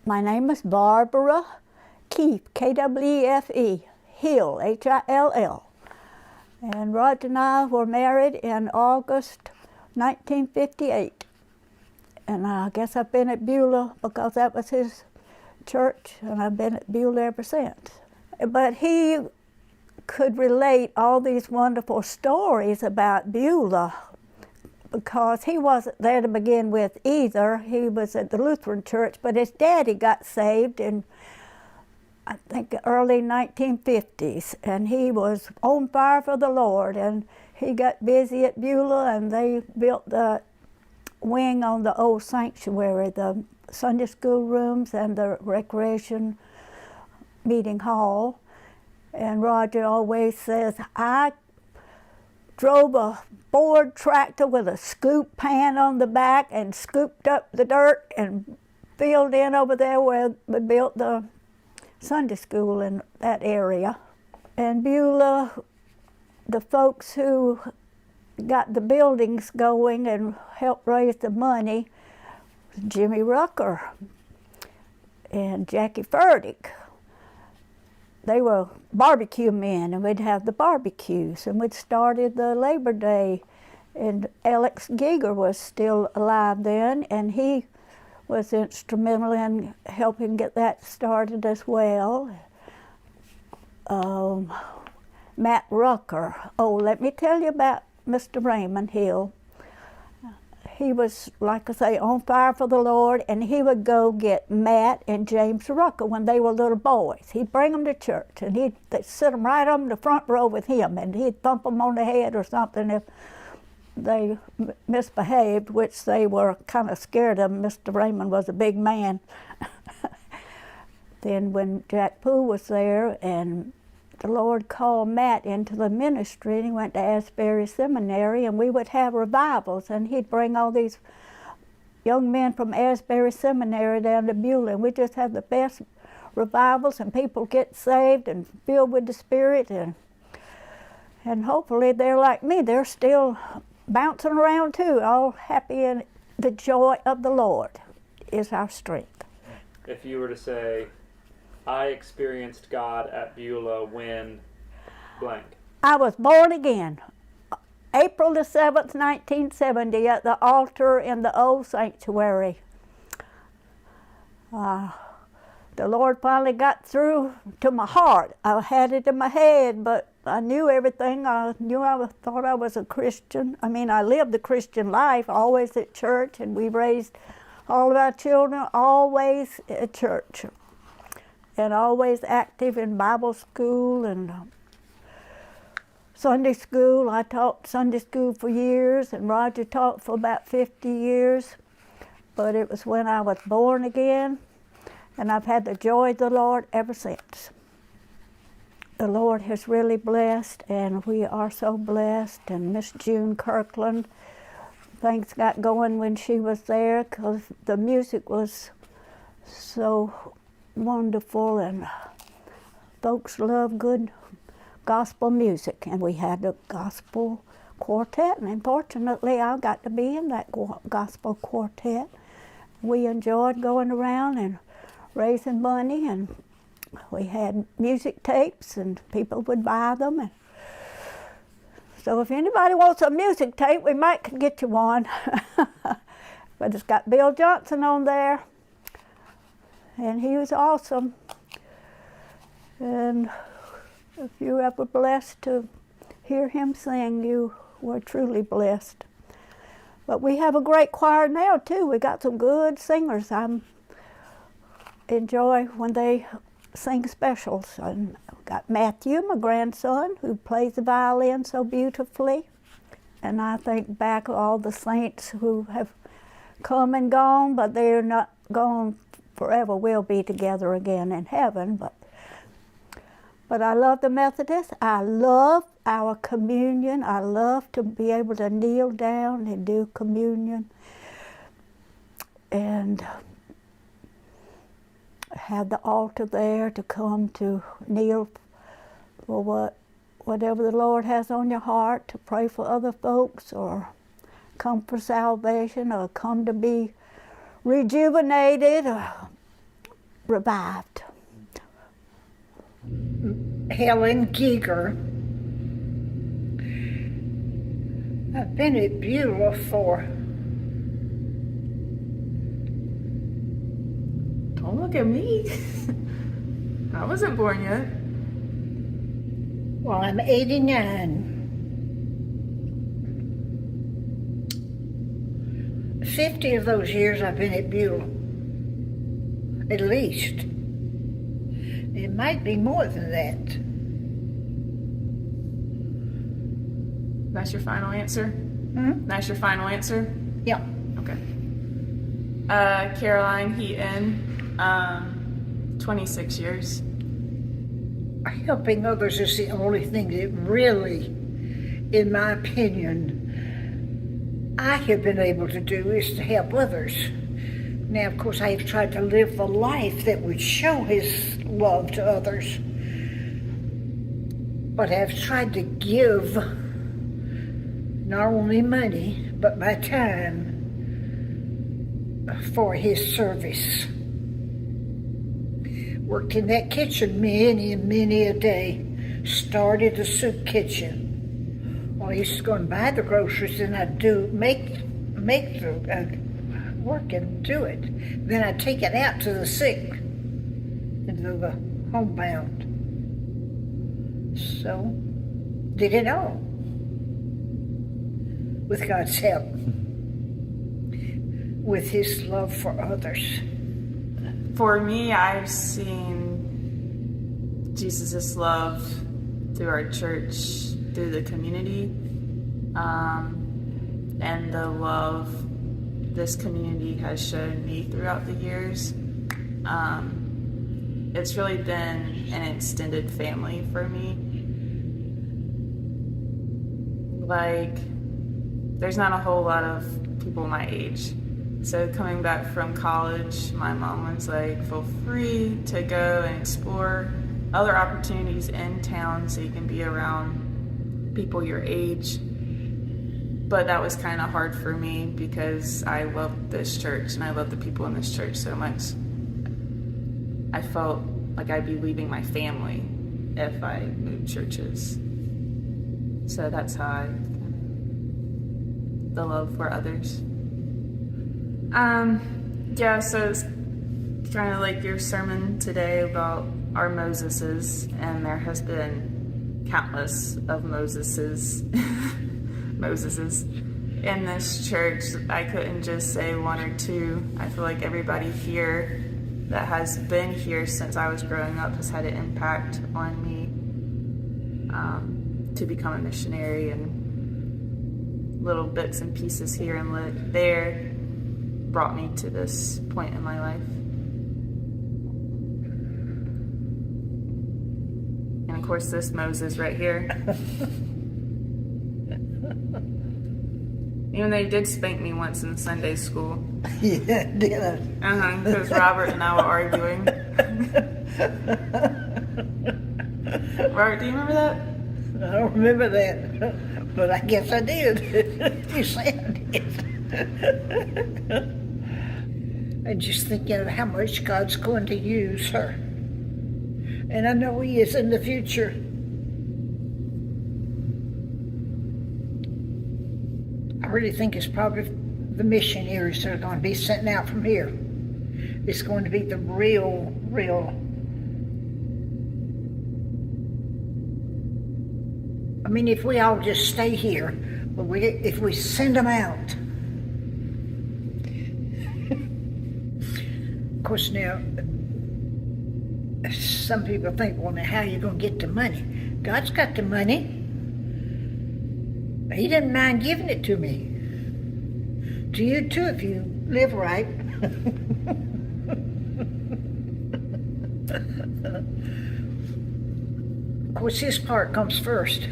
My name is Barbara Keefe, K-W-E-F-E, Hill, H-I-L-L. And Roger and I were married in August 1958. And I guess I've been at Beulah because that was his church, and I've been at Beulah ever since. But he could relate all these wonderful stories about Beulah because he wasn't there to begin with either. He was at the Lutheran church, but his daddy got saved in, I think, early 1950s, and he was on fire for the Lord, and he got busy at Beulah, and they built the wing on the old sanctuary, the Sunday school rooms and the recreation meeting hall. And Roger always says, I drove a Ford tractor with a scoop pan on the back and scooped up the dirt and filled in over there where we built the Sunday school in that area. And Beulah, the folks who got the buildings going and helped raise the money, Jimmy Rucker and Jackie Furtick. They were barbecue men, and we'd have the barbecues, and we'd started the Labor Day, and Alex Giger was still alive then, and he was instrumental in helping get that started as well. Matt Rucker. Oh, let me tell you about Mr. Raymond Hill. He was, like I say, on fire for the Lord, and he would go get Matt and James Rucker when they were little boys. He'd bring them to church, and they'd sit them right on the front row with him, and he'd thump them on the head or something if they misbehaved, which they were kind of scared of. Mr. Raymond was a big man. Then when Jack Poole was there, and the Lord called Matt into the ministry, and he went to Asbury Seminary, and we would have revivals, and he'd bring all these young men from Asbury Seminary down to Beulah, and we just have the best revivals, and people get saved and filled with the Spirit, and hopefully they're like me. They're still bouncing around too, all happy, and the joy of the Lord is our strength. If you were to say, I experienced God at Beulah when blank. I was born again, April the 7th, 1970, at the altar in the old sanctuary. The Lord finally got through to my heart. I had it in my head, but I knew everything. I thought I was a Christian. I mean, I lived the Christian life, always at church, and we raised all of our children always at church. And always active in Bible school and Sunday school. I taught Sunday school for years, and Roger taught for about 50 years. But it was when I was born again, and I've had the joy of the Lord ever since. The Lord has really blessed, and we are so blessed. And Miss June Kirkland, things got going when she was there because the music was so wonderful, and folks love good gospel music, and we had a gospel quartet, and fortunately I got to be in that gospel quartet. We enjoyed going around and raising money, and we had music tapes, and people would buy them. And so if anybody wants a music tape, we might could get you one. But it's got Bill Johnson on there, and he was awesome. And if you ever blessed to hear him sing, you were truly blessed. But we have a great choir now too. We got some good singers. I enjoy when they sing specials. And I've got Matthew, my grandson, who plays the violin so beautifully. And I think back all the saints who have come and gone, but they're not gone forever. We'll be together again in heaven. But I love the Methodists. I love our communion. I love to be able to kneel down and do communion and have the altar there to come to kneel for whatever the Lord has on your heart, to pray for other folks, or come for salvation, or come to be rejuvenated, or revived. Helen Giger. I've been at Beulah for, Don't look at me. I wasn't born yet. well, I'm 89. 50 of those years I've been at Beulah. At least. It might be more than that. That's your final answer? Hmm? That's your final answer? Yeah. Okay. Caroline Heaton, 26 years. Helping others is the only thing that really, in my opinion, I have been able to do is to help others. Now, of course, I have tried to live the life that would show His love to others. But I've tried to give not only money, but my time for His service. Worked in that kitchen many and many a day. Started a soup kitchen. Well, I used to go and buy the groceries, and I'd make the work and do it. Then I'd take it out to the sick and to the homebound. So, did it all with God's help, with His love for others. For me, I've seen Jesus' love through our church, through the community, and the love this community has shown me throughout the years. It's really been an extended family for me. Like, there's not a whole lot of people my age. So coming back from college, my mom was like, feel free to go and explore other opportunities in town so you can be around people your age. But that was kind of hard for me because I loved this church and I loved the people in this church so much. I felt like I'd be leaving my family if I moved churches. So that's how the love for others. Yeah, so it's kind of like your sermon today about our Moseses, and there has been countless of Moseses in this church. I couldn't just say one or two. I feel like everybody here that has been here since I was growing up has had an impact on me to become a missionary, and little bits and pieces here and there brought me to this point in my life. And of course this Moses right here. Even they did spank me once in Sunday school. Yeah, did I? Because Robert and I were arguing. Robert, do you remember that? I don't remember that, but I guess I did. You said it. And just thinking of how much God's going to use her. And I know He is in the future. I really think it's probably the missionaries that are going to be sent out from here. It's going to be the real. I mean, if we all just stay here, but if we send them out. Of course, now, some people think, well, now how are you going to get the money? God's got the money. He didn't mind giving it to me. To you too, if you live right. Of course, His part comes first.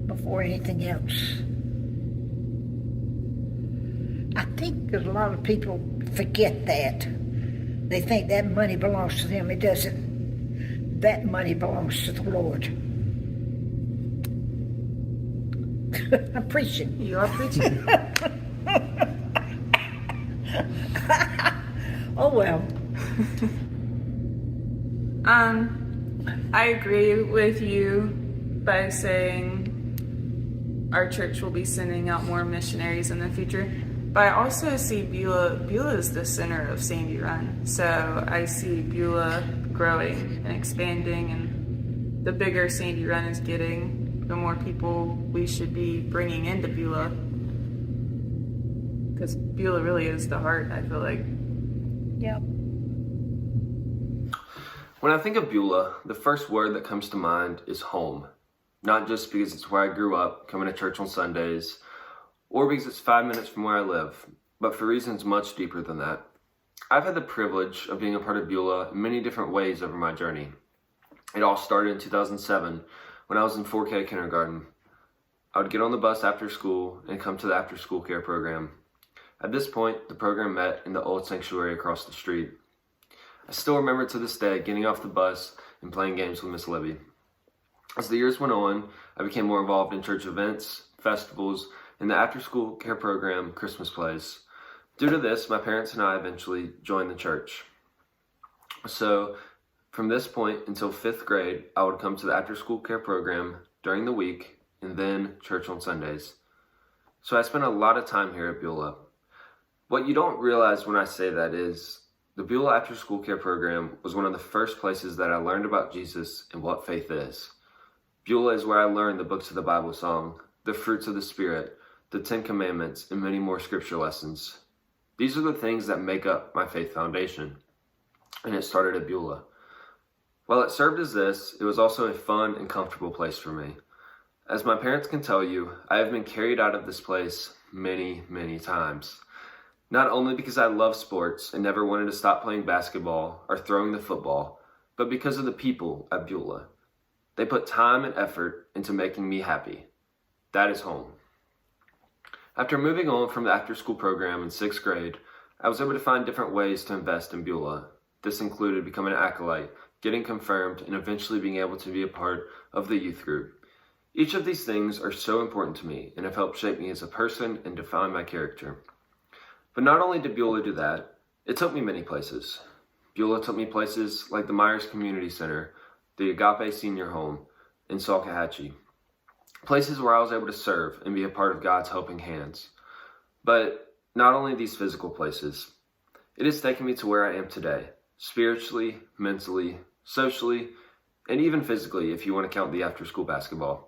Before anything else. I think that a lot of people forget that. They think that money belongs to them. It doesn't. That money belongs to the Lord. I'm preaching. You are preaching. Oh, well. I agree with you by saying our church will be sending out more missionaries in the future. But I also see Beulah is the center of Sandy Run. So I see Beulah growing and expanding, and the bigger Sandy Run is getting, the more people we should be bringing into Beulah. Because Beulah really is the heart, I feel like. Yep. When I think of Beulah, the first word that comes to mind is home. Not just because it's where I grew up, coming to church on Sundays, or because it's 5 minutes from where I live, but for reasons much deeper than that. I've had the privilege of being a part of Beulah in many different ways over my journey. It all started in 2007 when I was in 4K kindergarten. I would get on the bus after school and come to the after school care program. At this point, the program met in the old sanctuary across the street. I still remember to this day getting off the bus and playing games with Miss Libby. As the years went on, I became more involved in church events, festivals, and the after-school care program Christmas plays. Due to this, my parents and I eventually joined the church. So, from this point until 5th grade, I would come to the after-school care program during the week and then church on Sundays. So I spent a lot of time here at Beulah. What you don't realize when I say that is, the Beulah After School Care Program was one of the first places that I learned about Jesus and what faith is. Beulah is where I learned the books of the Bible song, the fruits of the Spirit, the 10 Commandments, and many more scripture lessons. These are the things that make up my faith foundation, and it started at Beulah. While it served as this, it was also a fun and comfortable place for me. As my parents can tell you, I have been carried out of this place many, many times. Not only because I love sports and never wanted to stop playing basketball or throwing the football, but because of the people at Beulah. They put time and effort into making me happy. That is home. After moving on from the after-school program in 6th grade, I was able to find different ways to invest in Beulah. This included becoming an acolyte, getting confirmed, and eventually being able to be a part of the youth group. Each of these things are so important to me and have helped shape me as a person and define my character. But not only did Beulah do that, it took me many places. Beulah took me places like the Myers Community Center, the Agape Senior Home, and Salkehatchie. Places where I was able to serve and be a part of God's helping hands. But not only these physical places, it has taken me to where I am today, spiritually, mentally, socially, and even physically if you want to count the after-school basketball.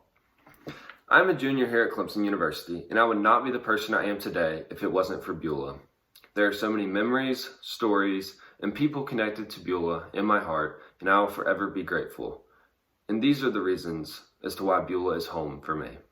I'm a junior here at Clemson University, and I would not be the person I am today if it wasn't for Beulah. There are so many memories, stories, and people connected to Beulah in my heart, and I will forever be grateful. And these are the reasons as to why Beulah is home for me.